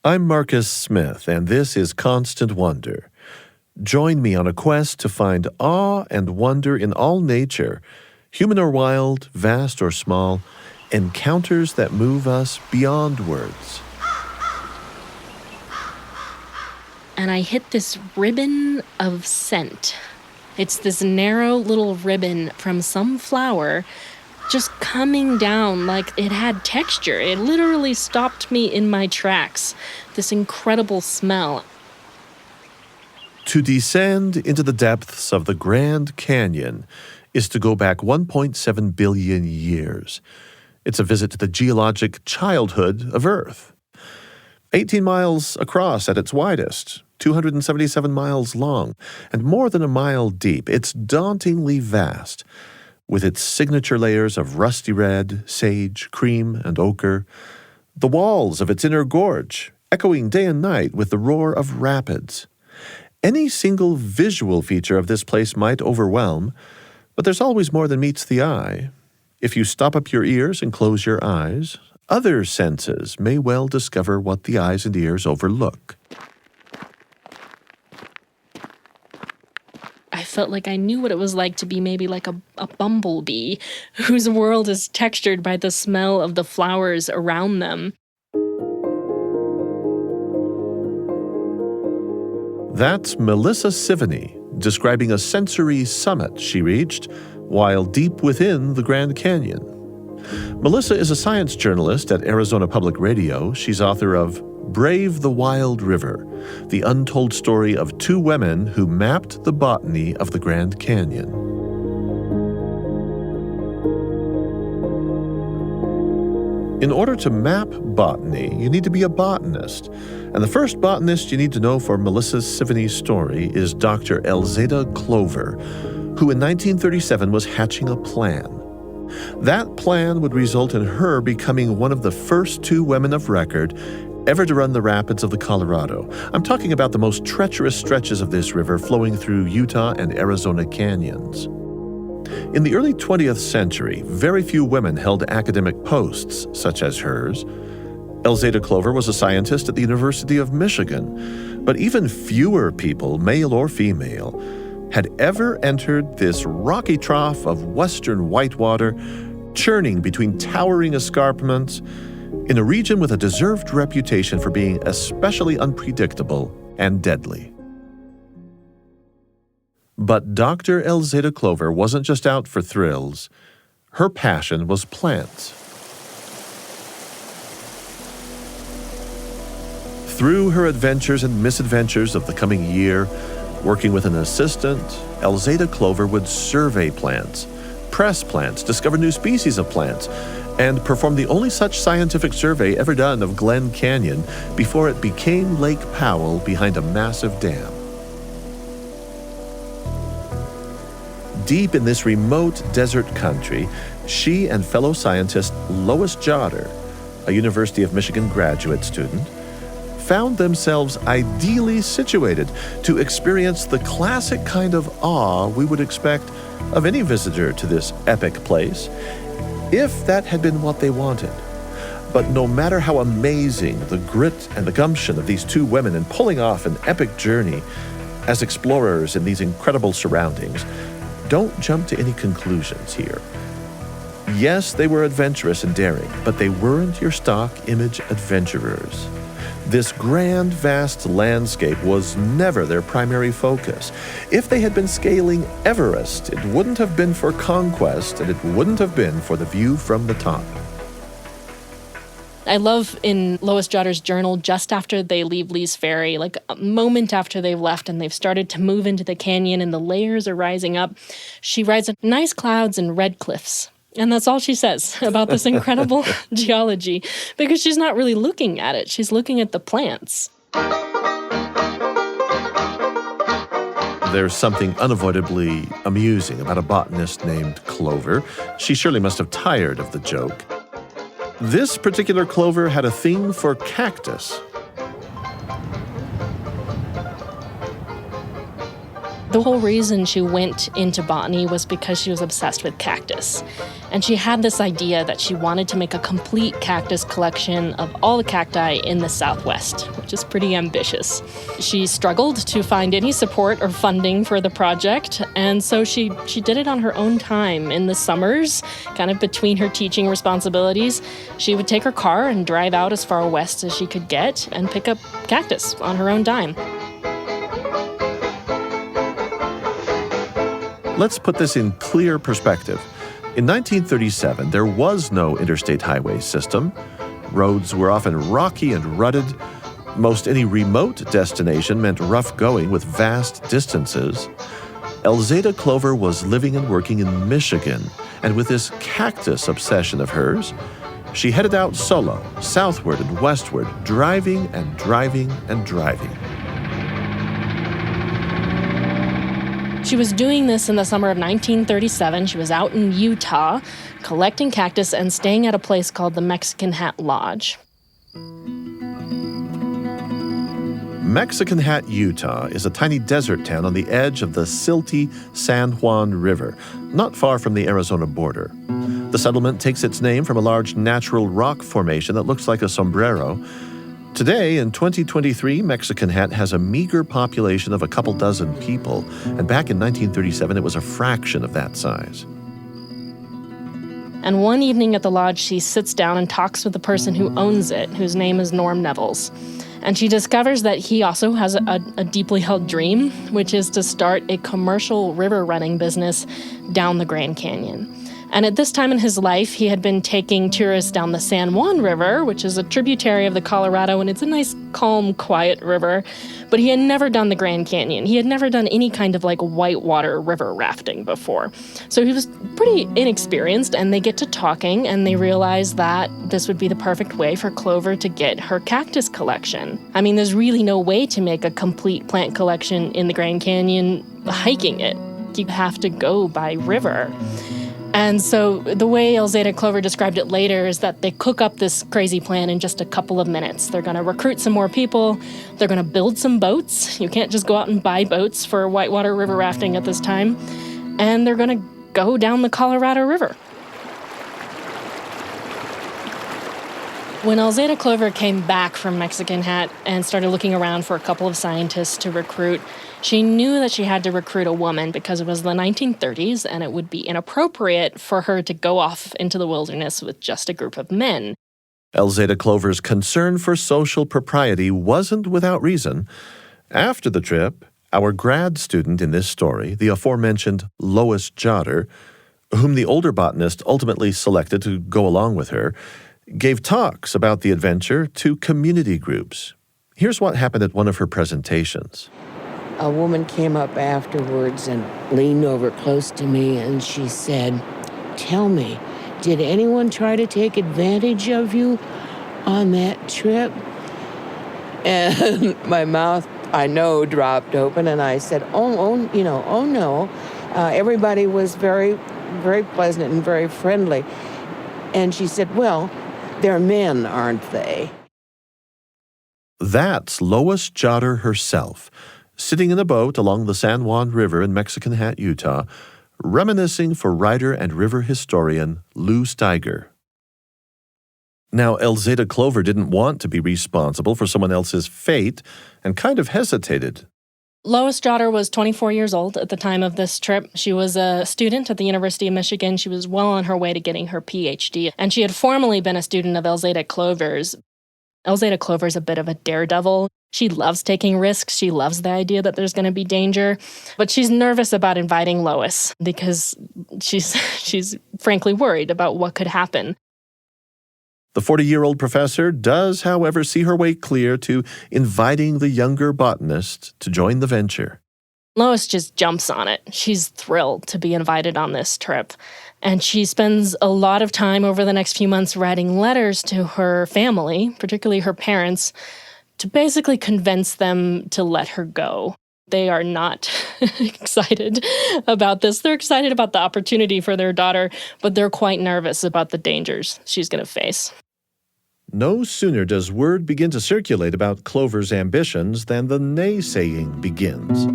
I'm Marcus Smith, and this is Constant Wonder. Join me on a quest to find awe and wonder in all nature, human or wild, vast or small, encounters that move us beyond words. And I hit this ribbon of scent. It's this narrow little ribbon from some flower just coming down like it had texture. It literally stopped me in my tracks. This incredible smell. To descend into the depths of the Grand Canyon is to go back 1.7 billion years. It's a visit to the geologic childhood of Earth. 18 miles across at its widest, 277 miles long, and more than a mile deep. It's dauntingly vast, with its signature layers of rusty red, sage, cream, and ochre, the walls of its inner gorge, echoing day and night with the roar of rapids. Any single visual feature of this place might overwhelm, but there's always more than meets the eye. If you stop up your ears and close your eyes, other senses may well discover what the eyes and ears overlook. I felt like I knew what it was like to be maybe like a bumblebee whose world is textured by the smell of the flowers around them. That's Melissa Sevigny describing a sensory summit she reached while deep within the Grand Canyon. Melissa is a science journalist at Arizona Public Radio. She's author of Brave the Wild River, the untold story of two women who mapped the botany of the Grand Canyon. In order to map botany, you need to be a botanist. And the first botanist you need to know for Melissa Sevigny's story is Dr. Elzada Clover, who in 1937 was hatching a plan. That plan would result in her becoming one of the first two women of record ever to run the rapids of the Colorado. I'm talking about the most treacherous stretches of this river flowing through Utah and Arizona canyons. In the early 20th century, very few women held academic posts such as hers. Elzada Clover was a scientist at the University of Michigan, but even fewer people, male or female, had ever entered this rocky trough of western whitewater, churning between towering escarpments, in a region with a deserved reputation for being especially unpredictable and deadly. But Dr. Elzada Clover wasn't just out for thrills. Her passion was plants. Through her adventures and misadventures of the coming year, working with an assistant, Elzada Clover would survey plants, press plants, discover new species of plants, and perform the only such scientific survey ever done of Glen Canyon before it became Lake Powell behind a massive dam. Deep in this remote desert country, she and fellow scientist Lois Jotter, a University of Michigan graduate student, found themselves ideally situated to experience the classic kind of awe we would expect of any visitor to this epic place, if that had been what they wanted. But no matter how amazing the grit and the gumption of these two women in pulling off an epic journey as explorers in these incredible surroundings, don't jump to any conclusions here. Yes, they were adventurous and daring, but they weren't your stock image adventurers. This grand, vast landscape was never their primary focus. If they had been scaling Everest, it wouldn't have been for conquest, and it wouldn't have been for the view from the top. I love in Lois Jotter's journal, just after they leave Lee's Ferry, like a moment after they've left and they've started to move into the canyon and the layers are rising up, she writes, "Nice clouds and red cliffs." And that's all she says about this incredible geology, because she's not really looking at it. She's looking at the plants. There's something unavoidably amusing about a botanist named Clover. She surely must have tired of the joke. This particular Clover had a thing for cactus. The whole reason she went into botany was because she was obsessed with cactus. And she had this idea that she wanted to make a complete cactus collection of all the cacti in the Southwest, which is pretty ambitious. She struggled to find any support or funding for the project, and so she did it on her own time. In the summers, kind of between her teaching responsibilities, she would take her car and drive out as far west as she could get and pick up cactus on her own dime. Let's put this in clear perspective. In 1937, there was no interstate highway system. Roads were often rocky and rutted. Most any remote destination meant rough going with vast distances. Elzada Clover was living and working in Michigan, and with this cactus obsession of hers, she headed out solo, southward and westward, driving and driving and driving. She was doing this in the summer of 1937. She was out in Utah collecting cactus and staying at a place called the Mexican Hat Lodge. Mexican Hat, Utah is a tiny desert town on the edge of the silty San Juan River, not far from the Arizona border. The settlement takes its name from a large natural rock formation that looks like a sombrero. Today, in 2023, Mexican Hat has a meager population of a couple dozen people, and back in 1937, it was a fraction of that size. And one evening at the lodge, she sits down and talks with the person who owns it, whose name is Norm Nevels. And she discovers that he also has a deeply held dream, which is to start a commercial river running business down the Grand Canyon. And at this time in his life, he had been taking tourists down the San Juan River, which is a tributary of the Colorado, and it's a nice, calm, quiet river. But he had never done the Grand Canyon. He had never done any kind of whitewater river rafting before. So he was pretty inexperienced, and they get to talking, and they realize that this would be the perfect way for Clover to get her cactus collection. I mean, there's really no way to make a complete plant collection in the Grand Canyon hiking it. You have to go by river. And so the way Elzada Clover described it later is that they cook up this crazy plan in just a couple of minutes. They're going to recruit some more people. They're going to build some boats. You can't just go out and buy boats for whitewater river rafting at this time. And they're going to go down the Colorado River. When Elzada Clover came back from Mexican Hat and started looking around for a couple of scientists to recruit, she knew that she had to recruit a woman because it was the 1930s and it would be inappropriate for her to go off into the wilderness with just a group of men. Elzada Clover's concern for social propriety wasn't without reason. After the trip, our grad student in this story, the aforementioned Lois Jotter, whom the older botanist ultimately selected to go along with her, gave talks about the adventure to community groups. Here's what happened at one of her presentations. A woman came up afterwards and leaned over close to me and she said, "Tell me, did anyone try to take advantage of you on that trip?" And my mouth, I know, dropped open and I said, oh no. Everybody was very, very pleasant and very friendly. And she said, "Well, they're men, aren't they?" That's Lois Jotter herself, sitting in a boat along the San Juan River in Mexican Hat, Utah, reminiscing for writer and river historian Lew Steiger. Now, Elzada Clover didn't want to be responsible for someone else's fate and kind of hesitated. Lois Jotter was 24 years old at the time of this trip. She was a student at the University of Michigan. She was well on her way to getting her PhD, and she had formerly been a student of Elzada Clover's. Elzada Clover's a bit of a daredevil. She loves taking risks. She loves the idea that there's going to be danger, but she's nervous about inviting Lois because she's frankly worried about what could happen. The 40-year-old professor does, however, see her way clear to inviting the younger botanist to join the venture. Lois just jumps on it. She's thrilled to be invited on this trip. And she spends a lot of time over the next few months writing letters to her family, particularly her parents, to basically convince them to let her go. They are not excited about this. They're excited about the opportunity for their daughter, but they're quite nervous about the dangers she's going to face. No sooner does word begin to circulate about Clover's ambitions than the naysaying begins.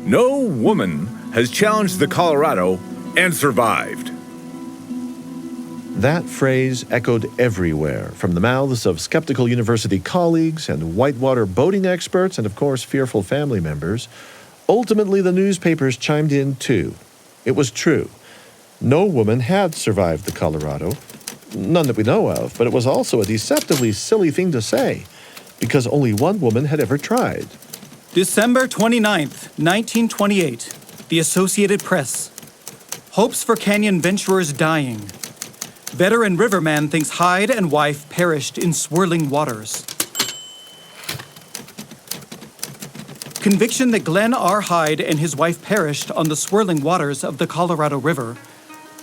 No woman has challenged the Colorado and survived. That phrase echoed everywhere, from the mouths of skeptical university colleagues and whitewater boating experts and, of course, fearful family members. Ultimately, the newspapers chimed in, too. It was true. No woman had survived the Colorado. None that we know of, but it was also a deceptively silly thing to say, because only one woman had ever tried. December 29th, 1928. The Associated Press. Hopes for canyon venturers dying. Veteran riverman thinks Hyde and wife perished in swirling waters. Conviction that Glenn R. Hyde and his wife perished on the swirling waters of the Colorado River,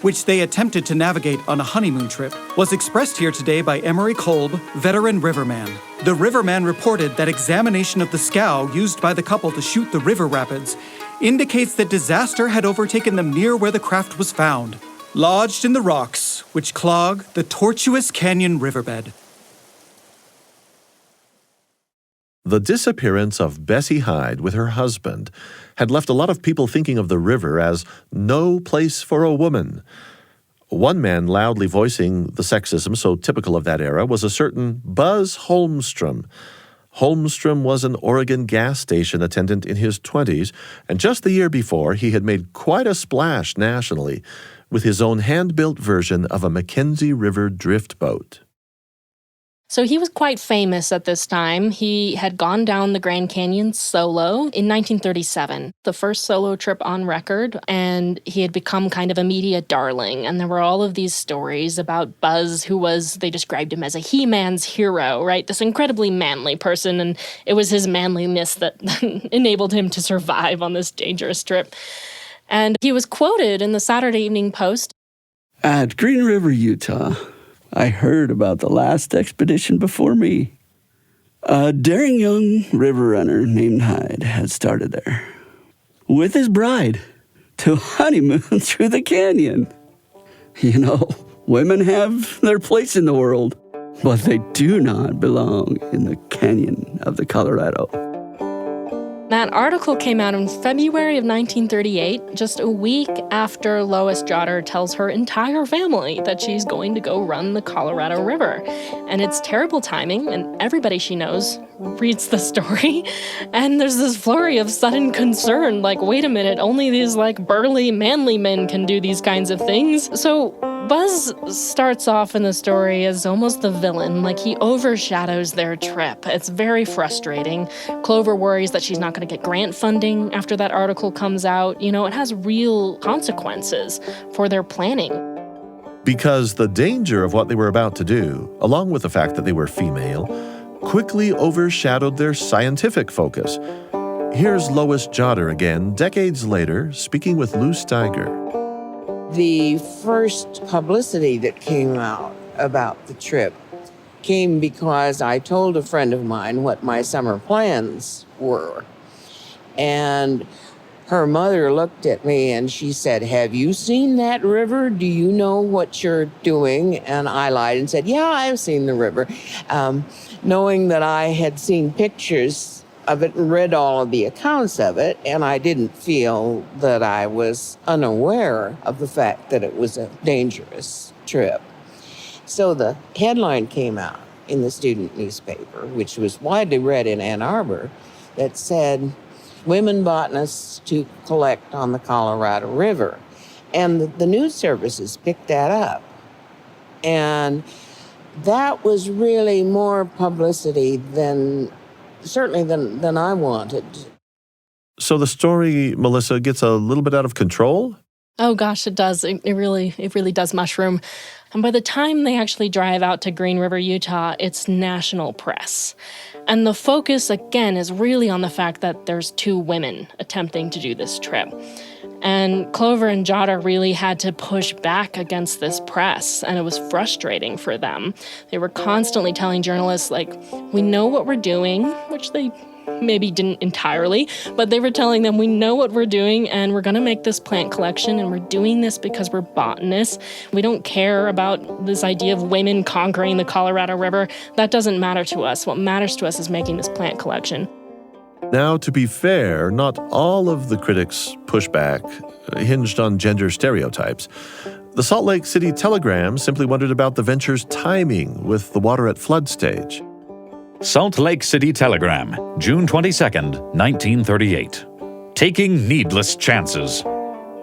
which they attempted to navigate on a honeymoon trip, was expressed here today by Emery Kolb, veteran riverman. The riverman reported that examination of the scow used by the couple to shoot the river rapids indicates that disaster had overtaken them near where the craft was found, lodged in the rocks which clog the tortuous canyon riverbed. The disappearance of Bessie Hyde with her husband had left a lot of people thinking of the river as no place for a woman. One man loudly voicing the sexism so typical of that era was a certain Buzz Holmstrom. Holmstrom was an Oregon gas station attendant in his 20s, and just the year before, he had made quite a splash nationally with his own hand-built version of a Mackenzie River drift boat. So he was quite famous at this time. He had gone down the Grand Canyon solo in 1937, the first solo trip on record, and he had become kind of a media darling. And there were all of these stories about Buzz, they described him as a he-man's hero, right? This incredibly manly person, and it was his manliness that enabled him to survive on this dangerous trip. And he was quoted in the Saturday Evening Post. At Green River, Utah, I heard about the last expedition before me. A daring young river runner named Hyde had started there with his bride to honeymoon through the canyon. You know, women have their place in the world, but they do not belong in the canyon of the Colorado. That article came out in February of 1938, just a week after Lois Jotter tells her entire family that she's going to go run the Colorado River. And it's terrible timing, and everybody she knows reads the story. And there's this flurry of sudden concern, like, wait a minute, only these, burly, manly men can do these kinds of things. So Buzz starts off in the story as almost the villain, he overshadows their trip. It's very frustrating. Clover worries that she's not going to get grant funding after that article comes out. It has real consequences for their planning. Because the danger of what they were about to do, along with the fact that they were female, quickly overshadowed their scientific focus. Here's Lois Jotter again, decades later, speaking with Lew Steiger. The first publicity that came out about the trip came because I told a friend of mine what my summer plans were. And her mother looked at me and she said, "Have you seen that river? Do you know what you're doing?" And I lied and said, "Yeah, I've seen the river," knowing that I had seen pictures of it and read all of the accounts of it, and I didn't feel that I was unaware of the fact that it was a dangerous trip. So the headline came out in the student newspaper, which was widely read in Ann Arbor, that said, "Women botanists to collect on the Colorado River." And the news services picked that up. And that was really more publicity than I wanted. So the story, Melissa, gets a little bit out of control? Oh gosh, it does. It really does mushroom. And by the time they actually drive out to Green River, Utah, it's national press. And the focus, again, is really on the fact that there's two women attempting to do this trip. And Clover and Jotter really had to push back against this press, and it was frustrating for them. They were constantly telling journalists, we know what we're doing, which they maybe didn't entirely, but they were telling them, we know what we're doing, and we're going to make this plant collection, and we're doing this because we're botanists. We don't care about this idea of women conquering the Colorado River. That doesn't matter to us. What matters to us is making this plant collection. Now, to be fair, not all of the critics' pushback hinged on gender stereotypes. The Salt Lake City Telegram simply wondered about the venture's timing with the water at flood stage. Salt Lake City Telegram, June 22nd, 1938. Taking needless chances.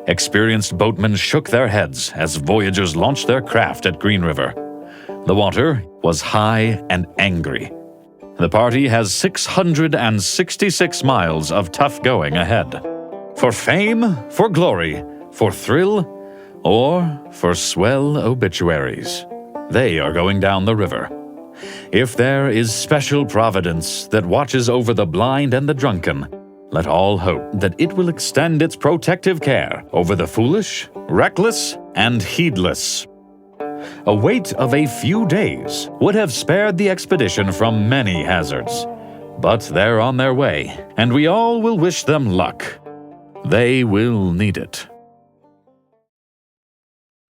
Experienced boatmen shook their heads as voyagers launched their craft at Green River. The water was high and angry. The party has 666 miles of tough going ahead. For fame, for glory, for thrill, or for swell obituaries, they are going down the river. If there is special providence that watches over the blind and the drunken, let all hope that it will extend its protective care over the foolish, reckless, and heedless. A wait of a few days would have spared the expedition from many hazards. But they're on their way, and we all will wish them luck. They will need it.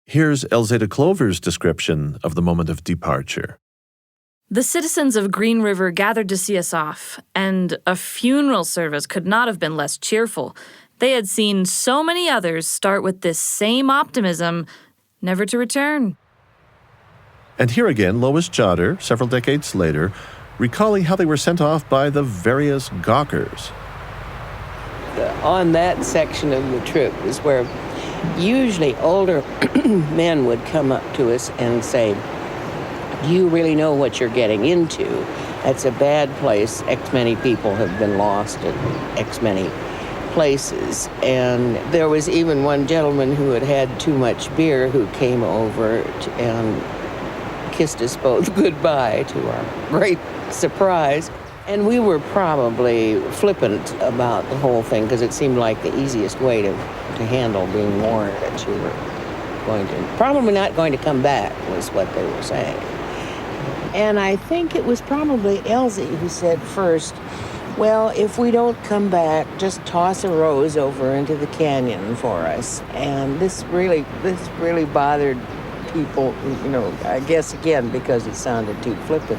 Here's Elzada Clover's description of the moment of departure. The citizens of Green River gathered to see us off, and a funeral service could not have been less cheerful. They had seen so many others start with this same optimism, never to return. And here again, Lois Jotter, several decades later, recalling how they were sent off by the various gawkers. On that section of the trip is where usually older men would come up to us and say, "Do you really know what you're getting into? That's a bad place. X many people have been lost in X many places." And there was even one gentleman who had had too much beer who came over and kissed us both goodbye to our great surprise. And we were probably flippant about the whole thing because it seemed like the easiest way to handle being warned that you were probably not going to come back was what they were saying. And I think it was probably Elsie who said first, "Well, if we don't come back, just toss a rose over into the canyon for us." And this really bothered people, I guess again because it sounded too flippant.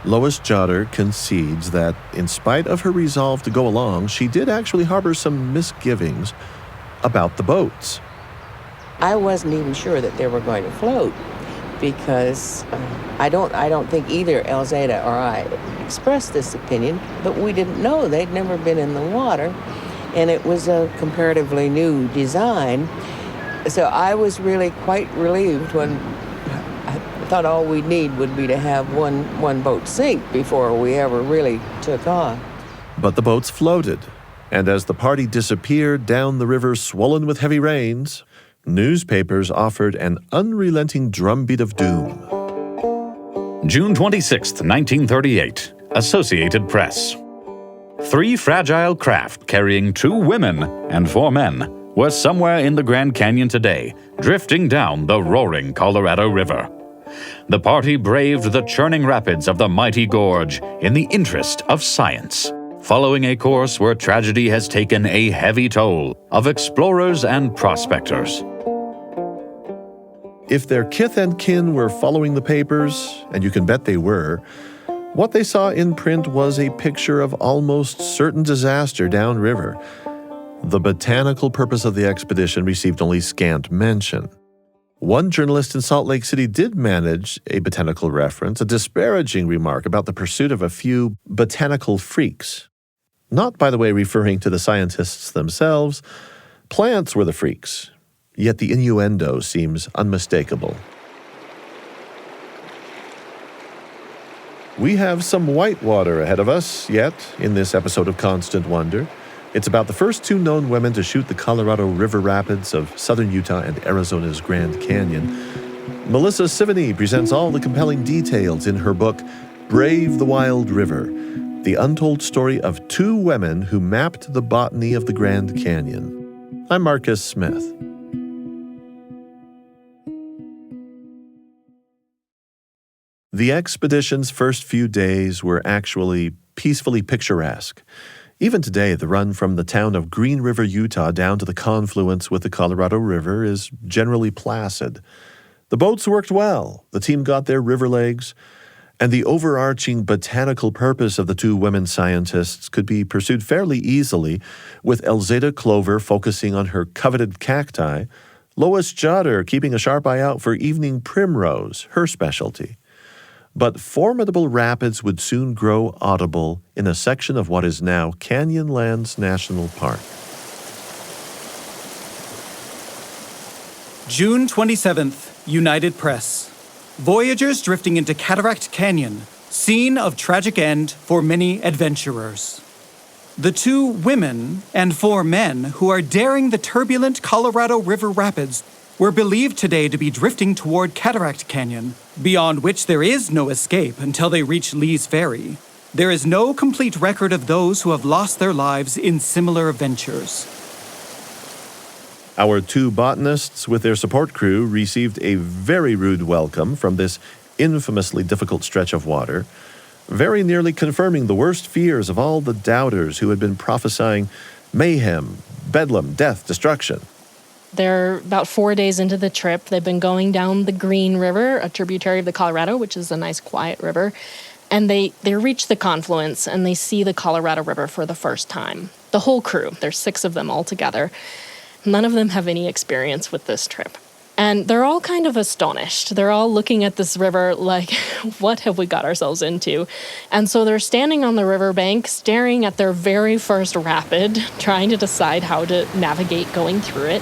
Lois Jotter concedes that, in spite of her resolve to go along, she did actually harbor some misgivings about the boats. I wasn't even sure that they were going to float because I don't think either Elzada or I expressed this opinion, but we didn't know. They'd never been in the water, and it was a comparatively new design. So I was really quite relieved when I thought all we'd need would be to have one boat sink before we ever really took off. But the boats floated, and as the party disappeared down the river swollen with heavy rains, newspapers offered an unrelenting drumbeat of doom. June 26, 1938, Associated Press. 3 fragile craft carrying 2 women and 4 men were somewhere in the Grand Canyon today, drifting down the roaring Colorado River. The party braved the churning rapids of the mighty gorge in the interest of science, following a course where tragedy has taken a heavy toll of explorers and prospectors. If their kith and kin were following the papers, and you can bet they were, what they saw in print was a picture of almost certain disaster downriver. The botanical purpose of the expedition received only scant mention. One journalist in Salt Lake City did manage a botanical reference, a disparaging remark about the pursuit of a few botanical freaks. Not, by the way, referring to the scientists themselves. Plants were the freaks, yet the innuendo seems unmistakable. We have some whitewater ahead of us yet in this episode of Constant Wonder. It's about the first 2 known women to shoot the Colorado River rapids of southern Utah and Arizona's Grand Canyon. Melissa Sevigny presents all the compelling details in her book, Brave the Wild River, the untold story of 2 women who mapped the botany of the Grand Canyon. I'm Marcus Smith. The expedition's first few days were actually peacefully picturesque. Even today, the run from the town of Green River, Utah, down to the confluence with the Colorado River is generally placid. The boats worked well, the team got their river legs, And the overarching botanical purpose of the two women scientists could be pursued fairly easily, with Elzada Clover focusing on her coveted cacti, Lois Jotter keeping a sharp eye out for evening primrose, her specialty. But formidable rapids would soon grow audible in a section of what is now Canyonlands National Park. June 27th, United Press. Voyagers drifting into Cataract Canyon, scene of tragic end for many adventurers. The two women and 4 men who are daring the turbulent Colorado River rapids were believed today to be drifting toward Cataract Canyon, beyond which there is no escape until they reach Lee's Ferry. There is no complete record of those who have lost their lives in similar ventures. Our 2 botanists with their support crew received a very rude welcome from this infamously difficult stretch of water, very nearly confirming the worst fears of all the doubters who had been prophesying mayhem, bedlam, death, destruction. They're about 4 days into the trip. They've been going down the Green River, a tributary of the Colorado, which is a nice, quiet river. And they reach the confluence, and they see the Colorado River for the first time. The whole crew, there's 6 of them all together. None of them have any experience with this trip. And they're all kind of astonished. They're all looking at this river like, what have we got ourselves into? And so they're standing on the riverbank, staring at their very first rapid, trying to decide how to navigate going through it.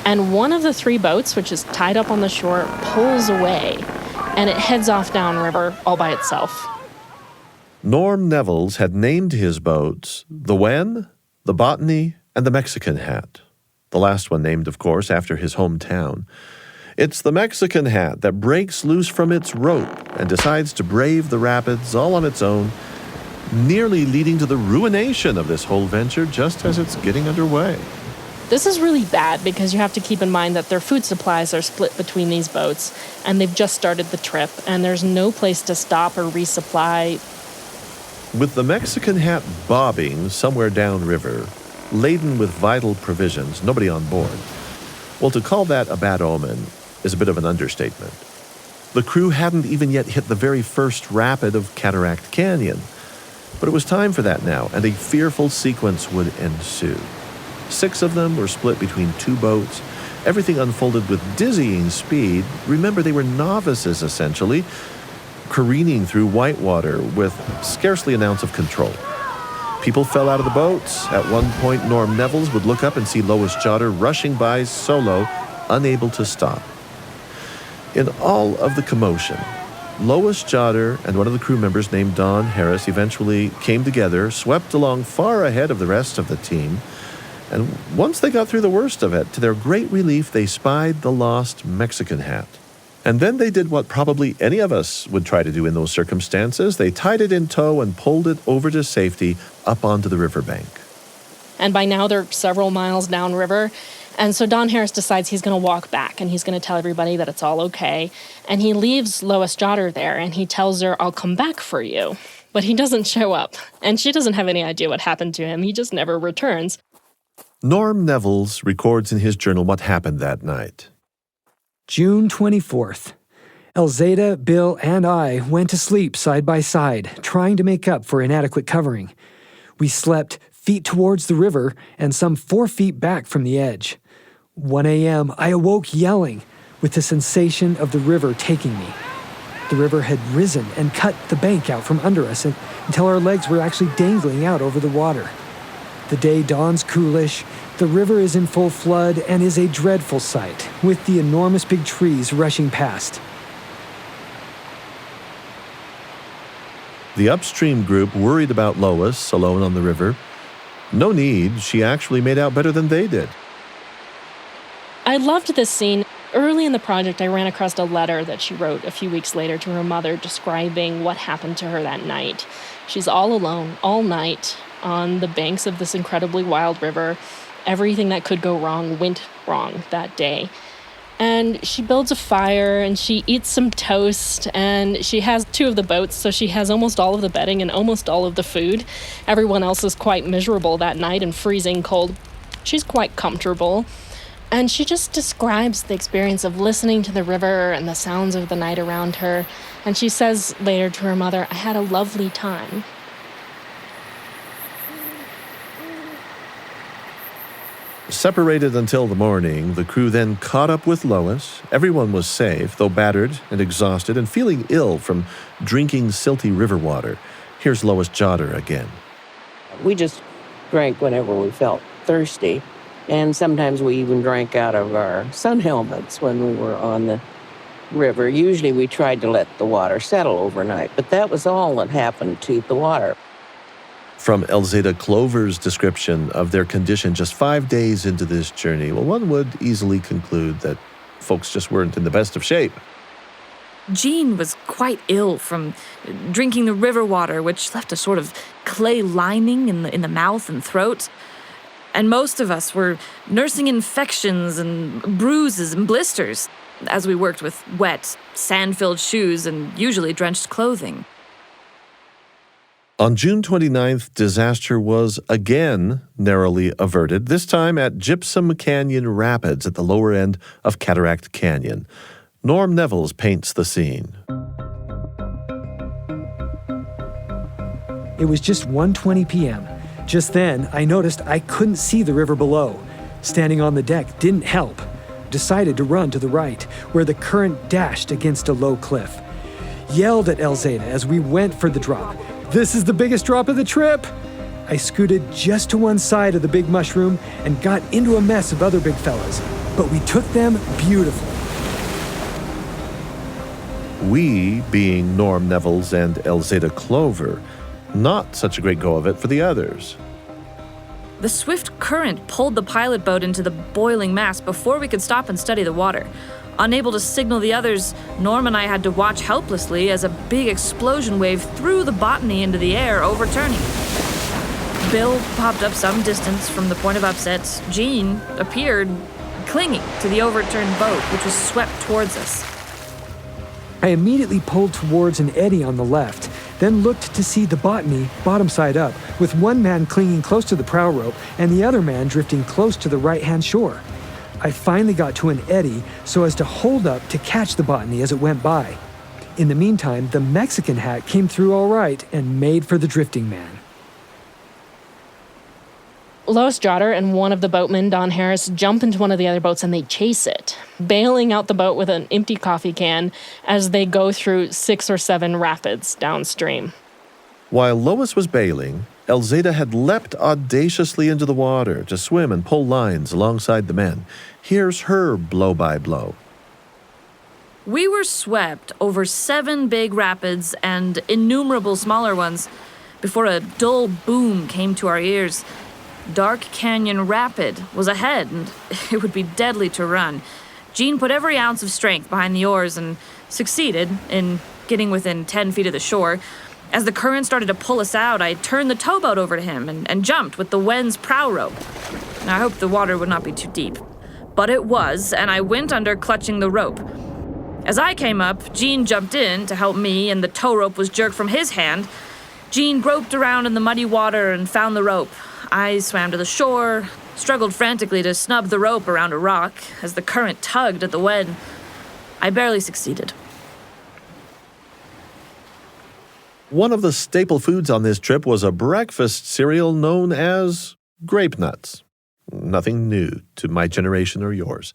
And one of the 3 boats, which is tied up on the shore, pulls away, and it heads off downriver all by itself. Norm Nevels had named his boats the Wen, the Botany, and the Mexican Hat. The last one named, of course, after his hometown. It's the Mexican Hat that breaks loose from its rope and decides to brave the rapids all on its own, nearly leading to the ruination of this whole venture just as it's getting underway. This is really bad because you have to keep in mind that their food supplies are split between these boats, and they've just started the trip, and there's no place to stop or resupply. With the Mexican Hat bobbing somewhere downriver, laden with vital provisions, nobody on board, well, to call that a bad omen is a bit of an understatement. The crew hadn't even yet hit the very first rapid of Cataract Canyon, but it was time for that now, and a fearful sequence would ensue. 6 of them were split between 2 boats. Everything unfolded with dizzying speed. Remember, they were novices, essentially, careening through whitewater with scarcely an ounce of control. People fell out of the boats. At one point, Norm Nevels would look up and see Lois Jotter rushing by solo, unable to stop. In all of the commotion, Lois Jotter and one of the crew members named Don Harris eventually came together, swept along far ahead of the rest of the team, and once they got through the worst of it, to their great relief, they spied the lost Mexican Hat. And then they did what probably any of us would try to do in those circumstances. They tied it in tow and pulled it over to safety up onto the riverbank. And by now they're several miles downriver. And so Don Harris decides he's going to walk back and he's going to tell everybody that it's all okay. And he leaves Lois Jotter there and he tells her, "I'll come back for you." But he doesn't show up. And she doesn't have any idea what happened to him. He just never returns. Norm Nevels records in his journal what happened that night. June 24th. Elzada, Bill, and I went to sleep side by side, trying to make up for inadequate covering. We slept feet towards the river and some 4 feet back from the edge. 1 a.m., I awoke yelling, with the sensation of the river taking me. The river had risen and cut the bank out from under us until our legs were actually dangling out over the water. The day dawns coolish. The river is in full flood and is a dreadful sight, with the enormous big trees rushing past. The upstream group worried about Lois, alone on the river. No need, she actually made out better than they did. I loved this scene. Early in the project, I ran across a letter that she wrote a few weeks later to her mother describing what happened to her that night. She's all alone, all night, on the banks of this incredibly wild river. Everything that could go wrong went wrong that day. And she builds a fire and she eats some toast and she has 2 of the boats, so she has almost all of the bedding and almost all of the food. Everyone else is quite miserable that night and freezing cold. She's quite comfortable. And she just describes the experience of listening to the river and the sounds of the night around her. And she says later to her mother, "I had a lovely time." Separated until the morning, the crew then caught up with Lois. Everyone was safe, though battered and exhausted and feeling ill from drinking silty river water. Here's Lois Jotter again. We just drank whenever we felt thirsty. And sometimes we even drank out of our sun helmets when we were on the river. Usually we tried to let the water settle overnight, but that was all that happened to the water. From Elzada Clover's description of their condition just 5 days into this journey, well, one would easily conclude that folks just weren't in the best of shape. Jean was quite ill from drinking the river water, which left a sort of clay lining in the mouth and throat. And most of us were nursing infections and bruises and blisters as we worked with wet, sand-filled shoes and usually drenched clothing. On June 29th, disaster was again narrowly averted, this time at Gypsum Canyon Rapids at the lower end of Cataract Canyon. Norm Nevels paints the scene. It was just 1:20 p.m. Just then, I noticed I couldn't see the river below. Standing on the deck didn't help. Decided to run to the right, where the current dashed against a low cliff. Yelled at Elzada as we went for the drop. "This is the biggest drop of the trip!" I scooted just to one side of the big mushroom and got into a mess of other big fellas. But we took them beautifully. We, being Norm Nevels and Elzada Clover, not such a great go of it for the others. The swift current pulled the pilot boat into the boiling mass before we could stop and study the water. Unable to signal the others, Norm and I had to watch helplessly as a big explosion wave threw the Botany into the air, overturning. Bill popped up some distance from the point of upset. Jean appeared, clinging to the overturned boat, which was swept towards us. I immediately pulled towards an eddy on the left, then looked to see the Botany bottom side up, with one man clinging close to the prow rope and the other man drifting close to the right-hand shore. I finally got to an eddy so as to hold up to catch the Botany as it went by. In the meantime, the Mexican hat came through all right and made for the drifting man. Lois Jotter and one of the boatmen, Don Harris, jump into one of the other boats and they chase it, bailing out the boat with an empty coffee can as they go through 6 or 7 rapids downstream. While Lois was bailing, Elzada had leapt audaciously into the water to swim and pull lines alongside the men. Here's her blow-by-blow. We were swept over 7 big rapids and innumerable smaller ones before a dull boom came to our ears. Dark Canyon Rapid was ahead, and it would be deadly to run. Jean put every ounce of strength behind the oars and succeeded in getting within 10 feet of the shore. As the current started to pull us out, I turned the towboat over to him and jumped with the Wen's prow rope. I hoped the water would not be too deep. But it was, and I went under clutching the rope. As I came up, Jean jumped in to help me, and the tow rope was jerked from his hand. Jean groped around in the muddy water and found the rope. I swam to the shore, struggled frantically to snub the rope around a rock as the current tugged at the Wen. I barely succeeded. One of the staple foods on this trip was a breakfast cereal known as grape nuts. Nothing new to my generation or yours.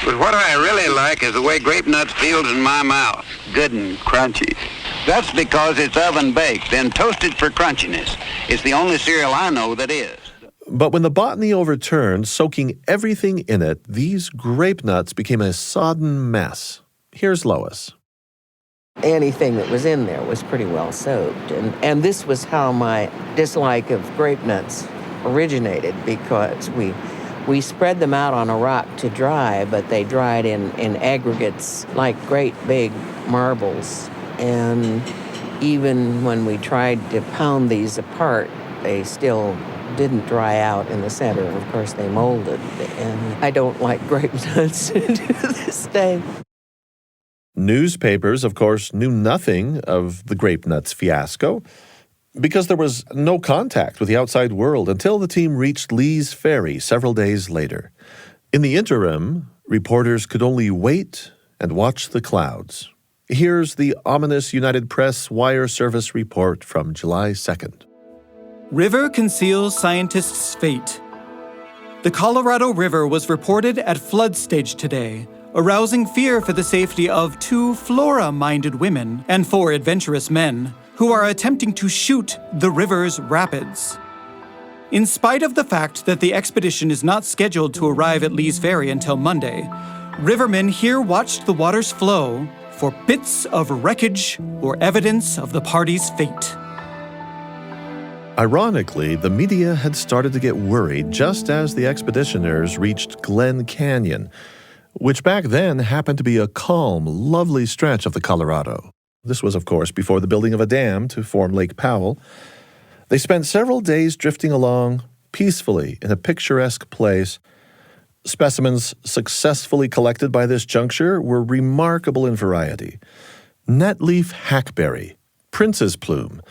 But what I really like is the way grape nuts feels in my mouth. Good and crunchy. That's because it's oven-baked, then toasted for crunchiness. It's the only cereal I know that is. But when the Botany overturned, soaking everything in it, these grape nuts became a sodden mess. Here's Lois. Anything that was in there was pretty well soaked. And this was how my dislike of grape nuts originated, because we spread them out on a rock to dry, but they dried in aggregates like great big marbles. And even when we tried to pound these apart, they still didn't dry out in the center. Of course, they molded. And I don't like grape nuts to this day. Newspapers, of course, knew nothing of the grape nuts fiasco because there was no contact with the outside world until the team reached Lee's Ferry several days later. In the interim, reporters could only wait and watch the clouds. Here's the ominous United Press Wire Service report from July 2nd. River conceals scientists' fate. The Colorado River was reported at flood stage today, arousing fear for the safety of 2 flora-minded women and 4 adventurous men who are attempting to shoot the river's rapids. In spite of the fact that the expedition is not scheduled to arrive at Lee's Ferry until Monday, rivermen here watched the waters flow for bits of wreckage or evidence of the party's fate. Ironically, the media had started to get worried just as the expeditioners reached Glen Canyon, which back then happened to be a calm, lovely stretch of the Colorado. This was, of course, before the building of a dam to form Lake Powell. They spent several days drifting along peacefully in a picturesque place. Specimens successfully collected by this juncture were remarkable in variety. Netleaf hackberry, prince's plume,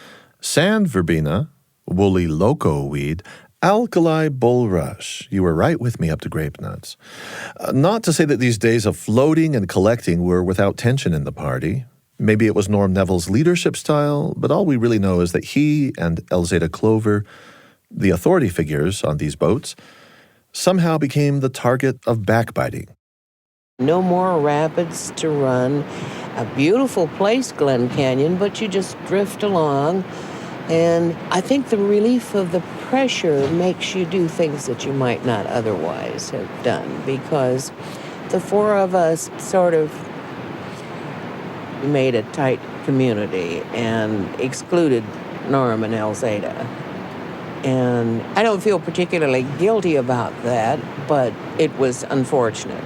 sand verbena, woolly loco weed, alkali bulrush. You were right with me up to grape nuts. Not to say that these days of floating and collecting were without tension in the party. Maybe it was Norm Neville's leadership style, but all we really know is that he and Elzada Clover, the authority figures on these boats, somehow became the target of backbiting. No more rapids to run. A beautiful place, Glen Canyon, but you just drift along. And I think the relief of the pressure makes you do things that you might not otherwise have done, because the 4 of us sort of made a tight community and excluded Norm and Elzada. And I don't feel particularly guilty about that, but it was unfortunate.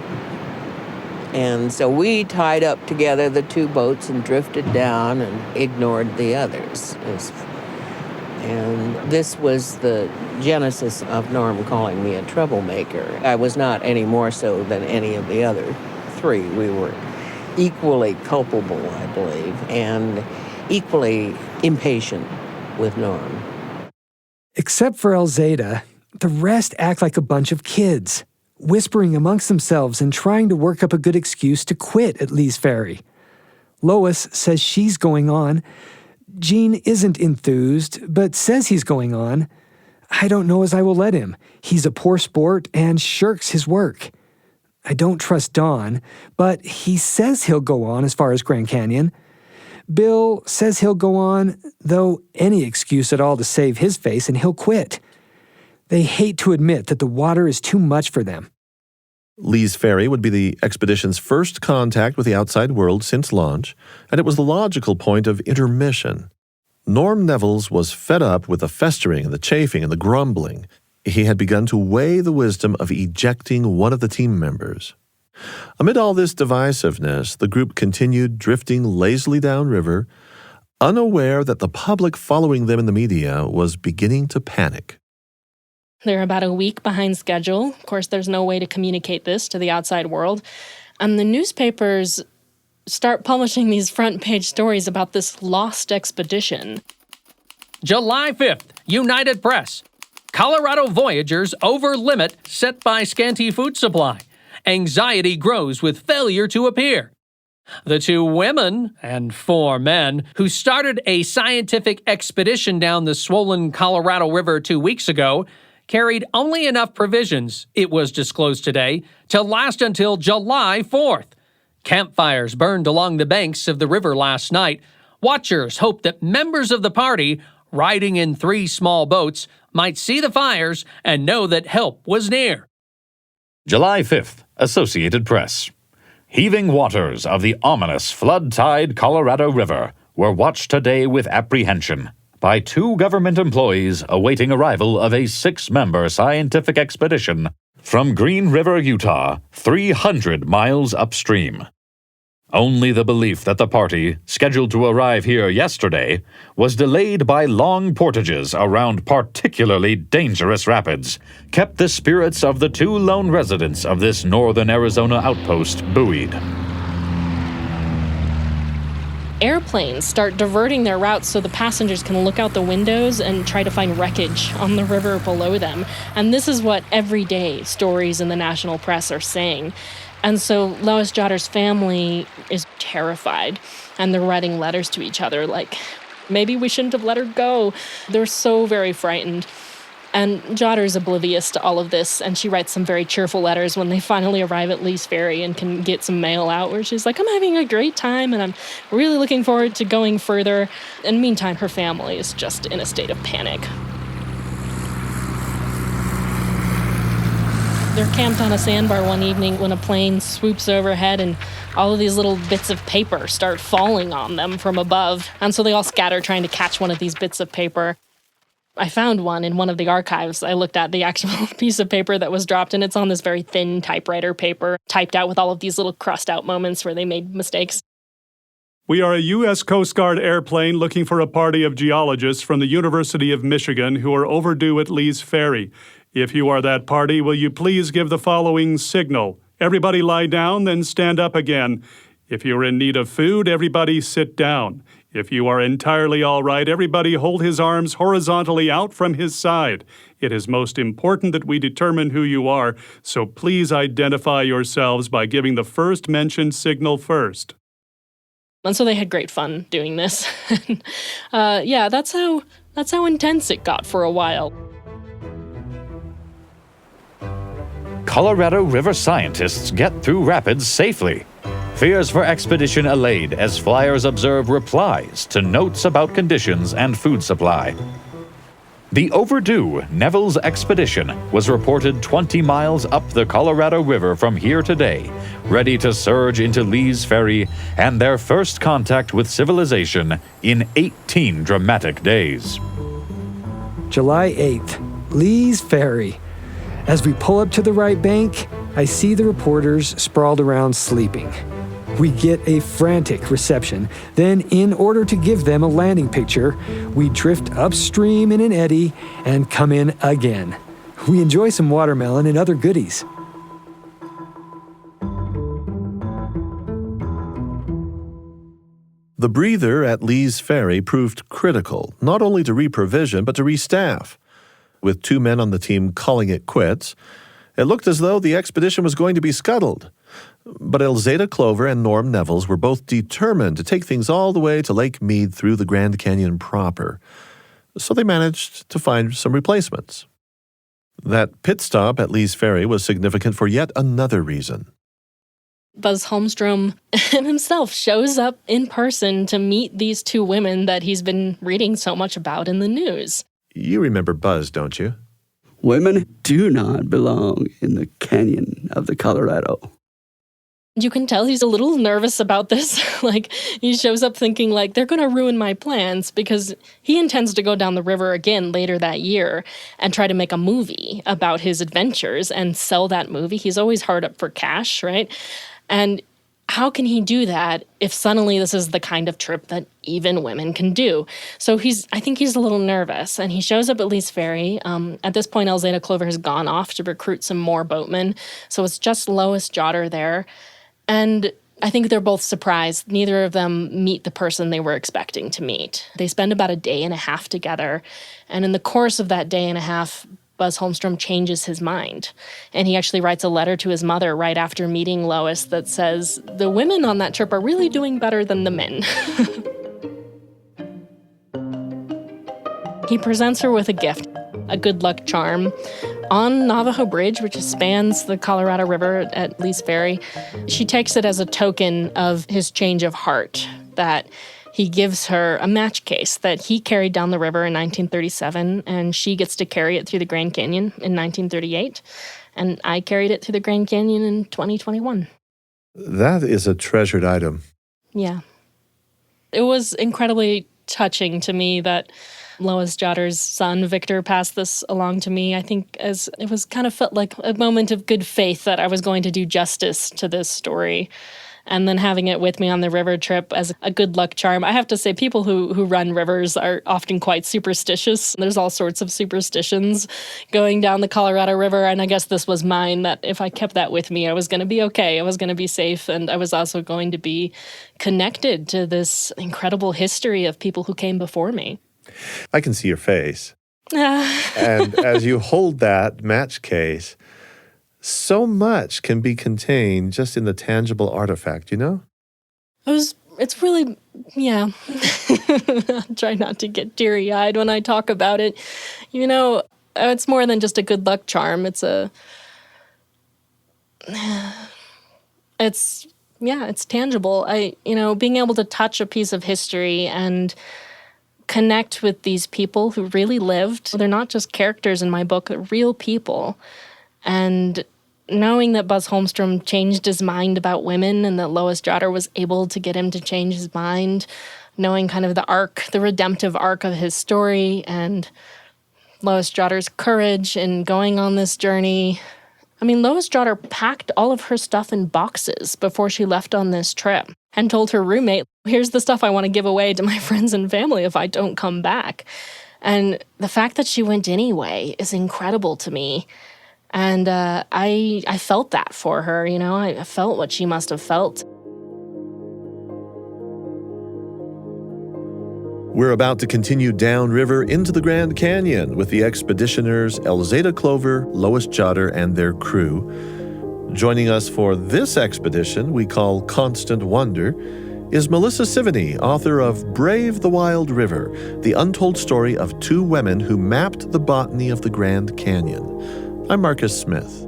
And so we tied up together the 2 boats and drifted down and ignored the others. And this was the genesis of Norm calling me a troublemaker. I was not any more so than any of the other 3. We were equally culpable, I believe, and equally impatient with Norm. Except for Elzada, the rest act like a bunch of kids, whispering amongst themselves and trying to work up a good excuse to quit at Lee's Ferry. Lois says she's going on. Gene isn't enthused, but says he's going on. I don't know as I will let him. He's a poor sport and shirks his work. I don't trust Don, but he says he'll go on as far as Grand Canyon. Bill says he'll go on, though any excuse at all to save his face, and he'll quit. They hate to admit that the water is too much for them. Lee's Ferry would be the expedition's first contact with the outside world since launch, and it was the logical point of intermission. Norm Neville's was fed up with the festering and the chafing and the grumbling. He had begun to weigh the wisdom of ejecting one of the team members. Amid all this divisiveness, the group continued drifting lazily downriver, unaware that the public following them in the media was beginning to panic. They're about a week behind schedule. Of course, there's no way to communicate this to the outside world. And the newspapers start publishing these front-page stories about this lost expedition. July 5th, United Press. Colorado Voyagers over limit set by scanty food supply. Anxiety grows with failure to appear. The 2 women and 4 men who started a scientific expedition down the swollen Colorado River 2 weeks ago carried only enough provisions, it was disclosed today, to last until July 4th. Campfires burned along the banks of the river last night. Watchers hoped that members of the party, riding in 3 small boats, might see the fires and know that help was near. July 5th, Associated Press. Heaving waters of the ominous flood-tide Colorado River were watched today with apprehension by 2 government employees awaiting arrival of a 6-member scientific expedition from Green River, Utah, 300 miles upstream. Only the belief that the party, scheduled to arrive here yesterday, was delayed by long portages around particularly dangerous rapids, kept the spirits of the 2 lone residents of this northern Arizona outpost buoyed. airplanes start diverting their routes so the passengers can look out the windows and try to find wreckage on the river below them. And this is what everyday stories in the national press are saying. And so Lois Jotter's family is terrified, and they're writing letters to each other like, maybe we shouldn't have let her go. They're so very frightened. And Jotter's oblivious to all of this, and she writes some very cheerful letters when they finally arrive at Lee's Ferry and can get some mail out where she's like, I'm having a great time and I'm really looking forward to going further. And meantime, her family is just in a state of panic. They're camped on a sandbar one evening when a plane swoops overhead and all of these little bits of paper start falling on them from above. And so they all scatter trying to catch one of these bits of paper. I found one in one of the archives. I looked at the actual piece of paper that was dropped, and it's on this very thin typewriter paper, typed out with all of these little crossed-out moments where they made mistakes. We are a U.S. Coast Guard airplane looking for a party of geologists from the University of Michigan who are overdue at Lee's Ferry. If you are that party, will you please give the following signal? Everybody lie down, then stand up again. If you're in need of food, everybody sit down. If you are entirely all right, everybody hold his arms horizontally out from his side. It is most important that we determine who you are, so please identify yourselves by giving the first mentioned signal first. And so they had great fun doing this. Yeah, that's how intense it got for a while. Colorado River scientists get through rapids safely. Fears for expedition allayed as flyers observe replies to notes about conditions and food supply. The overdue Neville's expedition was reported 20 miles up the Colorado River from here today, ready to surge into Lee's Ferry and their first contact with civilization in 18 dramatic days. July 8th, Lee's Ferry. As we pull up to the right bank, I see the reporters sprawled around sleeping. We get a frantic reception. Then, in order to give them a landing picture, we drift upstream in an eddy and come in again. We enjoy some watermelon and other goodies. The breather at Lee's Ferry proved critical, not only to reprovision, but to restaff. With 2 men on the team calling it quits, it looked as though the expedition was going to be scuttled. But Elzada Clover and Norm Nevels were both determined to take things all the way to Lake Mead through the Grand Canyon proper. So they managed to find some replacements. That pit stop at Lee's Ferry was significant for yet another reason. Buzz Holmstrom himself shows up in person to meet these 2 women that he's been reading so much about in the news. You remember Buzz, don't you? Women do not belong in the canyon of the Colorado. You can tell he's a little nervous about this. Like, he shows up thinking, like, they're going to ruin my plans, because he intends to go down the river again later that year and try to make a movie about his adventures and sell that movie. He's always hard up for cash, right? And how can he do that if suddenly this is the kind of trip that even women can do? So I think he's a little nervous, and he shows up at Lee's Ferry. At this point, Elzada Clover has gone off to recruit some more boatmen, so it's just Lois Jotter there. And I think they're both surprised. Neither of them meet the person they were expecting to meet. They spend about a day and a half together, and in the course of that day and a half, Buzz Holmstrom changes his mind. And he actually writes a letter to his mother right after meeting Lois that says, the women on that trip are really doing better than the men. He presents her with a gift, a good luck charm. On Navajo Bridge, which spans the Colorado River at Lee's Ferry, she takes it as a token of his change of heart, that he gives her a match case that he carried down the river in 1937, and she gets to carry it through the Grand Canyon in 1938, and I carried it through the Grand Canyon in 2021. That is a treasured item. Yeah. It was incredibly touching to me that Lois Jotter's son, Victor, passed this along to me. I think as it was kind of felt like a moment of good faith that I was going to do justice to this story. and then having it with me on the river trip as a good luck charm. I have to say, people who run rivers are often quite superstitious. There's all sorts of superstitions going down the Colorado River, and I guess this was mine, that if I kept that with me, I was going to be okay. I was going to be safe, and I was also going to be connected to this incredible history of people who came before me. I can see your face. And as you hold that match case, so much can be contained just in the tangible artifact, you know? It's really, yeah. I try not to get teary-eyed when I talk about it. You know, it's more than just a good luck charm. It's tangible. Being able to touch a piece of history and connect with these people who really lived. They're not just characters in my book, they're real people. And knowing that Buzz Holmstrom changed his mind about women and that Lois Jotter was able to get him to change his mind, knowing kind of the redemptive arc of his story and Lois Jotter's courage in going on this journey. I mean, Lois Jotter packed all of her stuff in boxes before she left on this trip and told her roommate, here's the stuff I want to give away to my friends and family if I don't come back. And the fact that she went anyway is incredible to me. And I felt that for her, you know, I felt what she must have felt. We're about to continue downriver into the Grand Canyon with the expeditioners Elzada Clover, Lois Jotter, and their crew. Joining us for this expedition we call Constant Wonder is Melissa Sevigny, author of Brave the Wild River, the untold story of two women who mapped the botany of the Grand Canyon. I'm Marcus Smith.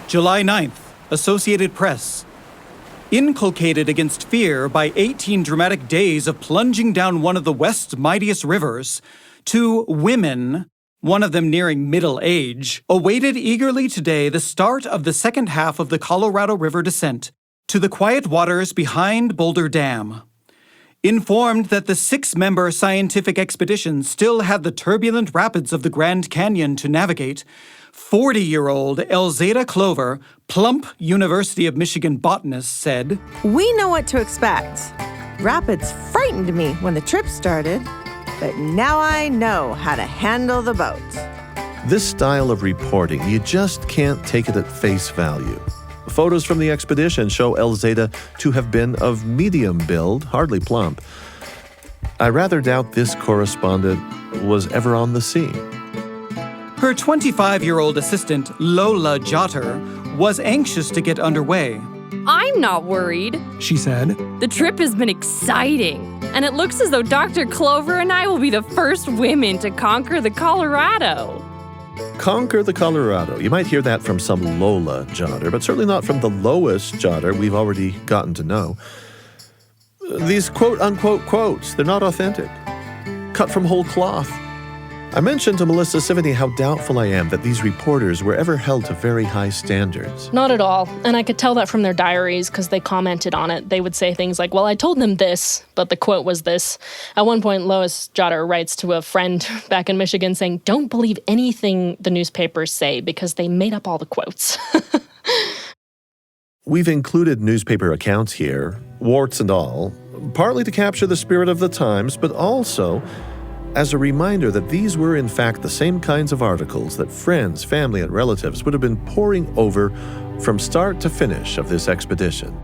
July 9th, Associated Press. Inculcated against fear by 18 dramatic days of plunging down one of the West's mightiest rivers, two women, one of them nearing middle age, awaited eagerly today the start of the second half of the Colorado River descent to the quiet waters behind Boulder Dam. Informed that the 6-member scientific expedition still had the turbulent rapids of the Grand Canyon to navigate, 40-year-old Elzada Clover, plump University of Michigan botanist, said, "We know what to expect. Rapids frightened me when the trip started, but now I know how to handle the boat." This style of reporting, you just can't take it at face value. Photos from the expedition show Elzada to have been of medium build, hardly plump. I rather doubt this correspondent was ever on the scene. Her 25-year-old assistant, Lois Jotter, was anxious to get underway. "I'm not worried," she said. "The trip has been exciting, and it looks as though Dr. Clover and I will be the first women to conquer the Colorado." Conquer the Colorado. You might hear that from some Lola Jotter, but certainly not from the Lois Jotter we've already gotten to know. These quote-unquote quotes, they're not authentic. Cut from whole cloth. I mentioned to Melissa Sevigny how doubtful I am that these reporters were ever held to very high standards. Not at all. And I could tell that from their diaries because they commented on it. They would say things like, well, I told them this, but the quote was this. At one point, Lois Jotter writes to a friend back in Michigan saying, don't believe anything the newspapers say because they made up all the quotes. We've included newspaper accounts here, warts and all, partly to capture the spirit of the times, but also as a reminder that these were in fact the same kinds of articles that friends, family, and relatives would have been poring over from start to finish of this expedition.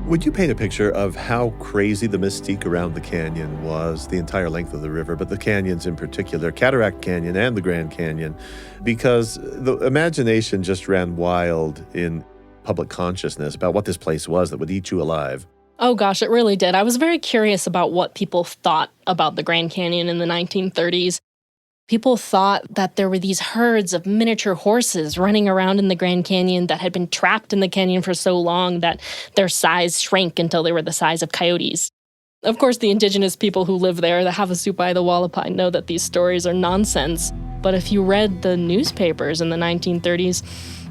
Would you paint a picture of how crazy the mystique around the canyon was, the entire length of the river, but the canyons in particular, Cataract Canyon and the Grand Canyon, because the imagination just ran wild in public consciousness about what this place was that would eat you alive? Oh gosh, it really did. I was very curious about what people thought about the Grand Canyon in the 1930s. People thought that there were these herds of miniature horses running around in the Grand Canyon that had been trapped in the canyon for so long that their size shrank until they were the size of coyotes. Of course, the indigenous people who live there, the Havasupai, the Wallapai, know that these stories are nonsense. But if you read the newspapers in the 1930s,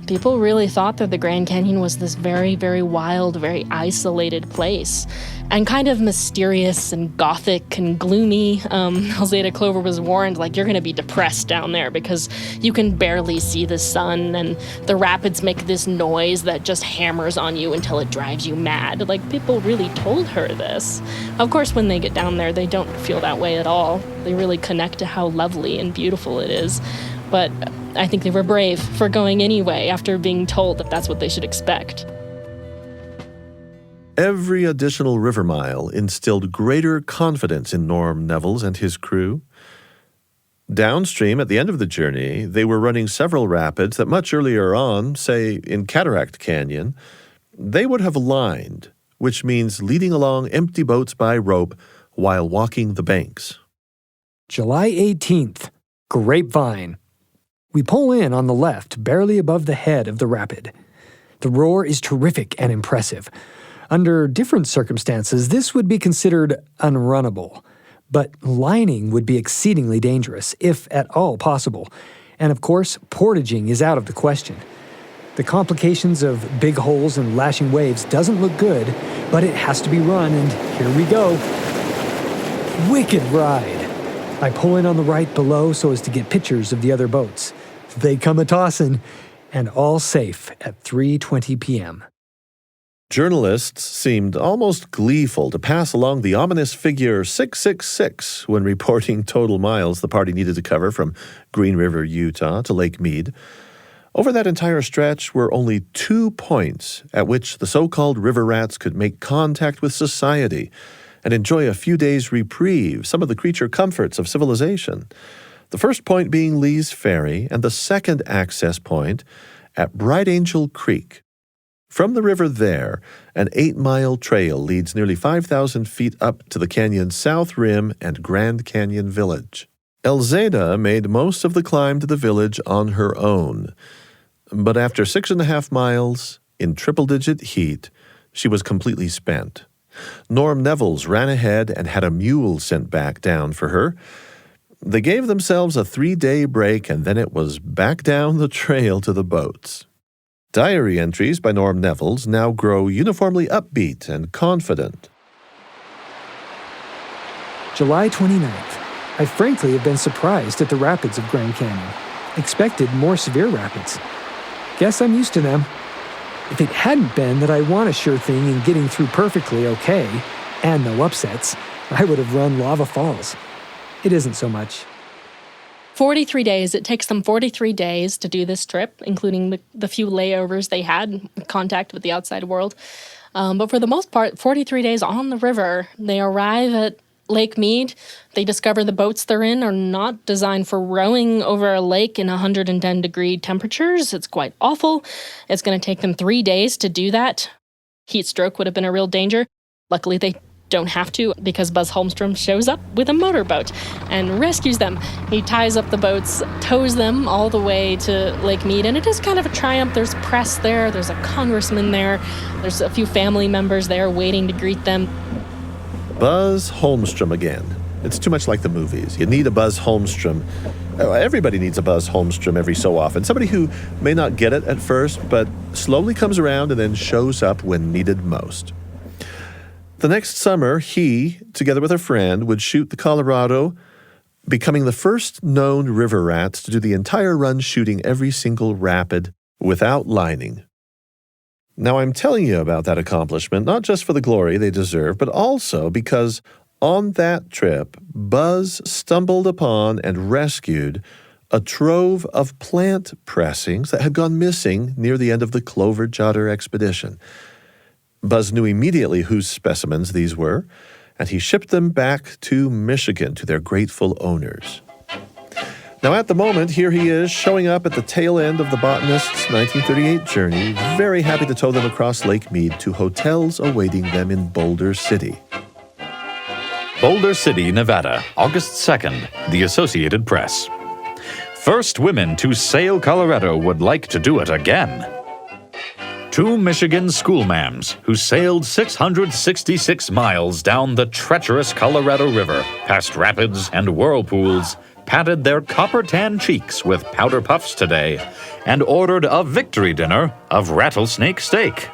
People really thought that the Grand Canyon was this very, very wild, very isolated place, and kind of mysterious and gothic and gloomy. Elzada Clover was warned, like, you're going to be depressed down there because you can barely see the sun, and the rapids make this noise that just hammers on you until it drives you mad. Like, people really told her this. Of course, when they get down there, they don't feel that way at all. They really connect to how lovely and beautiful it is. But I think they were brave for going anyway after being told that that's what they should expect. Every additional river mile instilled greater confidence in Norm Nevels and his crew. Downstream, at the end of the journey, they were running several rapids that much earlier on, say in Cataract Canyon, they would have lined, which means leading along empty boats by rope while walking the banks. July 18th, Grapevine. We pull in on the left, barely above the head of the rapid. The roar is terrific and impressive. Under different circumstances, this would be considered unrunnable. But lining would be exceedingly dangerous, if at all possible. And of course, portaging is out of the question. The complications of big holes and lashing waves doesn't look good, but it has to be run, and here we go. Wicked ride. I pull in on the right below so as to get pictures of the other boats. They come a-tossin', and all safe at 3:20 p.m. Journalists seemed almost gleeful to pass along the ominous figure 666 when reporting total miles the party needed to cover from Green River, Utah to Lake Mead. Over that entire stretch were only 2 points at which the so-called river rats could make contact with society and enjoy a few days' reprieve, some of the creature comforts of civilization. The first point being Lee's Ferry, and the second access point at Bright Angel Creek. From the river there, an 8-mile trail leads nearly 5,000 feet up to the canyon's south rim and Grand Canyon Village. Elzada made most of the climb to the village on her own, but after 6.5 miles, in triple-digit heat, she was completely spent. Norm Nevels ran ahead and had a mule sent back down for her. They gave themselves a 3-day break, and then it was back down the trail to the boats. Diary entries by Norm Nevels now grow uniformly upbeat and confident. July 29th. I frankly have been surprised at the rapids of Grand Canyon. Expected more severe rapids. Guess I'm used to them. If it hadn't been that I want a sure thing in getting through perfectly okay, and no upsets, I would have run Lava Falls. It isn't so much. 43 days. It takes them 43 days to do this trip, including the few layovers they had, contact with the outside world. But for the most part, 43 days on the river. They arrive at Lake Mead. They discover the boats they're in are not designed for rowing over a lake in 110-degree temperatures. It's quite awful. It's going to take them 3 days to do that. Heat stroke would have been a real danger. Luckily, they don't have to, because Buzz Holmstrom shows up with a motorboat and rescues them. He ties up the boats, tows them all the way to Lake Mead, and it is kind of a triumph. There's press there, there's a congressman there, there's a few family members there waiting to greet them. Buzz Holmstrom again. It's too much like the movies. You need a Buzz Holmstrom. Everybody needs a Buzz Holmstrom every so often. Somebody who may not get it at first, but slowly comes around and then shows up when needed most. The next summer, he, together with a friend, would shoot the Colorado, becoming the first known river rats to do the entire run, shooting every single rapid without lining. Now, I'm telling you about that accomplishment, not just for the glory they deserve, but also because on that trip, Buzz stumbled upon and rescued a trove of plant pressings that had gone missing near the end of the Clover Jotter expedition. Buzz knew immediately whose specimens these were, and he shipped them back to Michigan to their grateful owners. Now, at the moment, here he is, showing up at the tail end of the Botanists' 1938 journey, very happy to tow them across Lake Mead to hotels awaiting them in Boulder City. Boulder City, Nevada, August 2nd, The Associated Press. First women to sail Colorado would like to do it again. 2 Michigan schoolma'ams who sailed 666 miles down the treacherous Colorado River, past rapids and whirlpools, patted their copper-tan cheeks with powder puffs today and ordered a victory dinner of rattlesnake steak.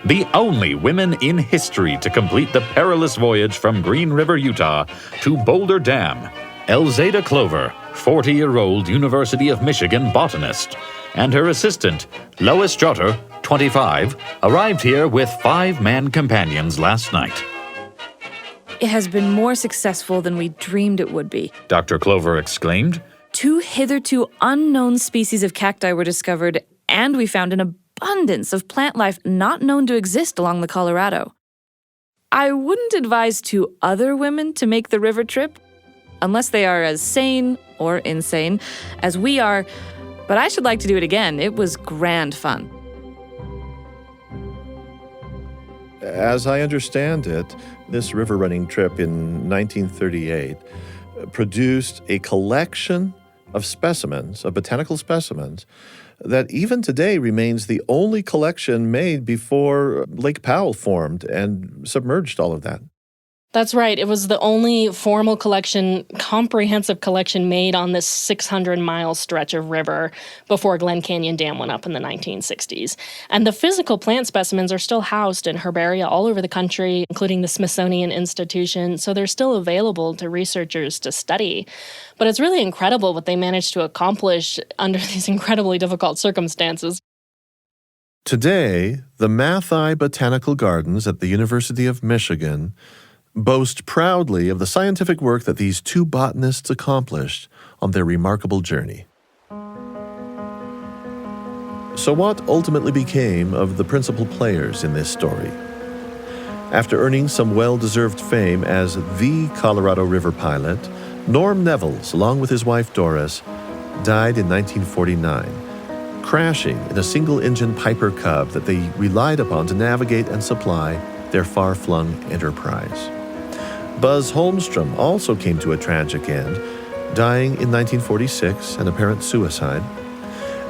The only women in history to complete the perilous voyage from Green River, Utah to Boulder Dam, Elzada Clover, 40-year-old University of Michigan botanist, and her assistant, Lois Jotter, 25, arrived here with 5 man companions last night. It has been more successful than we dreamed it would be. Dr. Clover exclaimed. 2 hitherto unknown species of cacti were discovered, and we found an abundance of plant life not known to exist along the Colorado. I wouldn't advise 2 other women to make the river trip, unless they are as sane or insane as we are, but I should like to do it again. It was grand fun. As I understand it, this river running trip in 1938 produced a collection of specimens, of botanical specimens, that even today remains the only collection made before Lake Powell formed and submerged all of that. That's right. It was the only formal collection, comprehensive collection made on this 600-mile stretch of river before Glen Canyon Dam went up in the 1960s. And the physical plant specimens are still housed in herbaria all over the country, including the Smithsonian Institution, so they're still available to researchers to study. But it's really incredible what they managed to accomplish under these incredibly difficult circumstances. Today, the Mathai Botanical Gardens at the University of Michigan boast proudly of the scientific work that these 2 botanists accomplished on their remarkable journey. So what ultimately became of the principal players in this story? After earning some well-deserved fame as the Colorado River pilot, Norm Nevels, along with his wife Doris, died in 1949, crashing in a single-engine Piper Cub that they relied upon to navigate and supply their far-flung enterprise. Buzz Holmstrom also came to a tragic end, dying in 1946, an apparent suicide.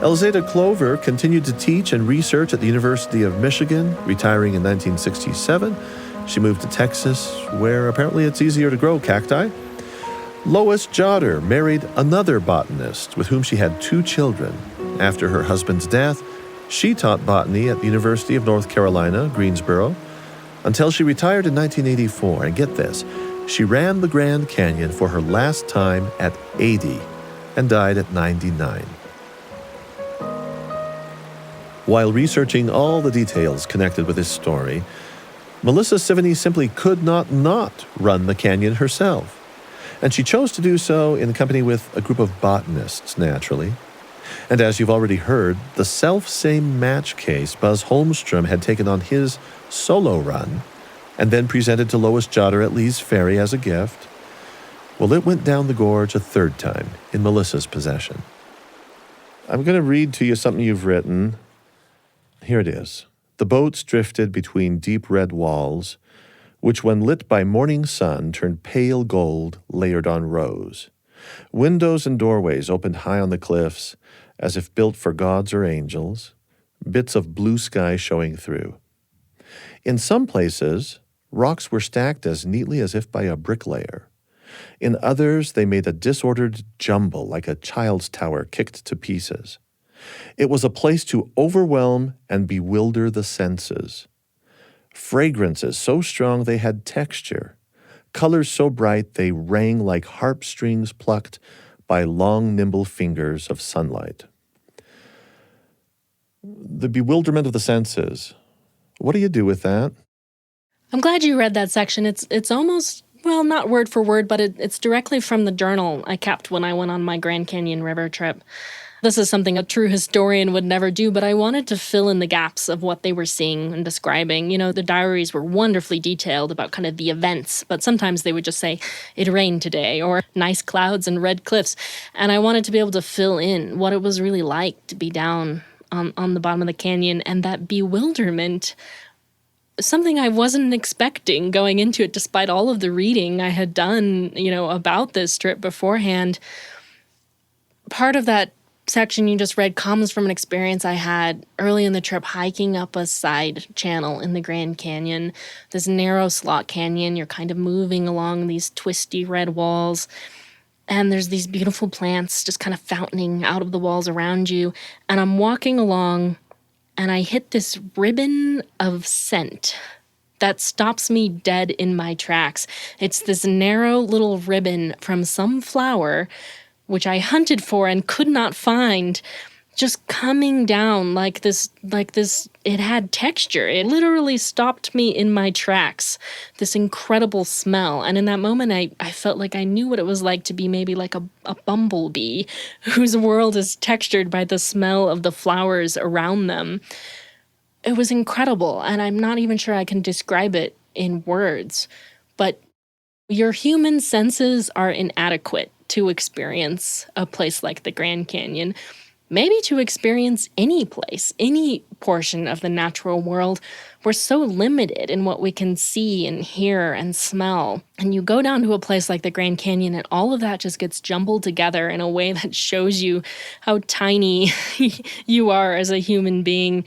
Elzada Clover continued to teach and research at the University of Michigan, retiring in 1967. She moved to Texas, where apparently it's easier to grow cacti. Lois Jotter married another botanist with whom she had 2 children. After her husband's death, she taught botany at the University of North Carolina, Greensboro, until she retired in 1984. And get this, she ran the Grand Canyon for her last time at 80 and died at 99. While researching all the details connected with this story, Melissa Sevigny simply could not run the canyon herself. And she chose to do so in company with a group of botanists, naturally. And as you've already heard, the self-same match case Buzz Holmstrom had taken on his solo run and then presented to Lois Jotter at Lee's Ferry as a gift, well, it went down the gorge a 3rd time in Melissa's possession. I'm going to read to you something you've written. Here it is. The boats drifted between deep red walls, which when lit by morning sun turned pale gold layered on rose. Windows and doorways opened high on the cliffs, as if built for gods or angels, bits of blue sky showing through. In some places, rocks were stacked as neatly as if by a bricklayer. In others, they made a disordered jumble like a child's tower kicked to pieces. It was a place to overwhelm and bewilder the senses. Fragrances so strong they had texture, colors so bright they rang like harp strings plucked by long, nimble fingers of sunlight. The bewilderment of the senses. What do you do with that? I'm glad you read that section. It's almost, well, not word for word, but it's directly from the journal I kept when I went on my Grand Canyon River trip. This is something a true historian would never do, but I wanted to fill in the gaps of what they were seeing and describing. You know, the diaries were wonderfully detailed about kind of the events, but sometimes they would just say, it rained today, or nice clouds and red cliffs. And I wanted to be able to fill in what it was really like to be down on the bottom of the canyon, and that bewilderment, something I wasn't expecting going into it, despite all of the reading I had done, about this trip beforehand. Part of that section you just read comes from an experience I had early in the trip hiking up a side channel in the Grand Canyon, this narrow slot canyon. You're kind of moving along these twisty red walls. And there's these beautiful plants just kind of fountaining out of the walls around you. And I'm walking along, and I hit this ribbon of scent that stops me dead in my tracks. It's this narrow little ribbon from some flower, which I hunted for and could not find, just coming down like this, it had texture. It literally stopped me in my tracks, this incredible smell. And in that moment, I felt like I knew what it was like to be maybe like a bumblebee whose world is textured by the smell of the flowers around them. It was incredible, and I'm not even sure I can describe it in words. But your human senses are inadequate to experience a place like the Grand Canyon. Maybe to experience any place, any portion of the natural world. We're so limited in what we can see and hear and smell. And you go down to a place like the Grand Canyon and all of that just gets jumbled together in a way that shows you how tiny you are as a human being,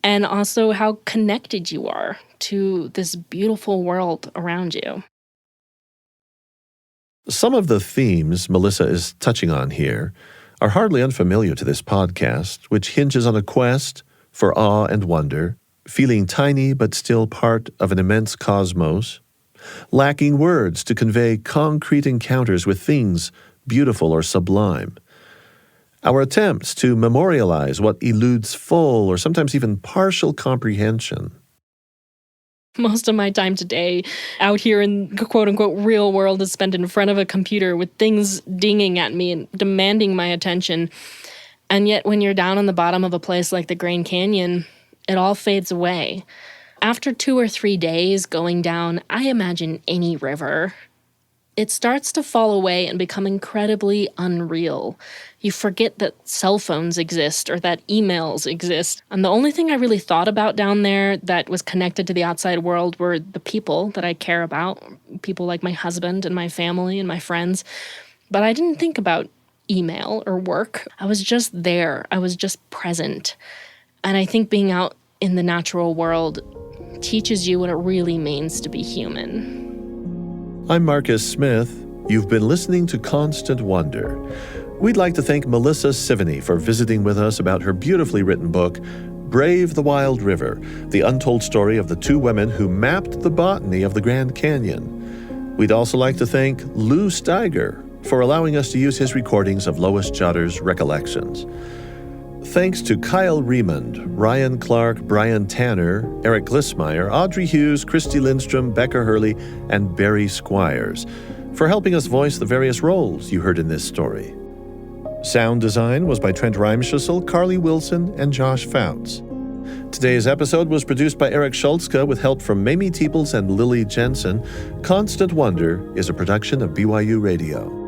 and also how connected you are to this beautiful world around you. Some of the themes Melissa is touching on here are hardly unfamiliar to this podcast, which hinges on a quest for awe and wonder, feeling tiny but still part of an immense cosmos, lacking words to convey concrete encounters with things beautiful or sublime. Our attempts to memorialize what eludes full or sometimes even partial comprehension. Most of my time today out here in quote-unquote real world is spent in front of a computer with things dinging at me and demanding my attention. And yet when you're down on the bottom of a place like the Grand Canyon, it all fades away. After 2 or 3 days going down, I imagine any river, it starts to fall away and become incredibly unreal. You forget that cell phones exist or that emails exist. And the only thing I really thought about down there that was connected to the outside world were the people that I care about, people like my husband and my family and my friends. But I didn't think about email or work. I was just there. I was just present. And I think being out in the natural world teaches you what it really means to be human. I'm Marcus Smith. You've been listening to Constant Wonder. We'd like to thank Melissa Sevigny for visiting with us about her beautifully written book, Brave the Wild River, the untold story of the 2 women who mapped the botany of the Grand Canyon. We'd also like to thank Lew Steiger for allowing us to use his recordings of Lois Jotter's Recollections. Thanks to Kyle Remand, Ryan Clark, Brian Tanner, Eric Glismeier, Audrey Hughes, Kristy Lindstrom, Becca Hurley, and Barry Squires for helping us voice the various roles you heard in this story. Sound design was by Trent Reimschussel, Carly Wilson, and Josh Fouts. Today's episode was produced by Eric Schulzke with help from Meimi, Tipples, and Lily Jensen. Constant Wonder is a production of BYU Radio.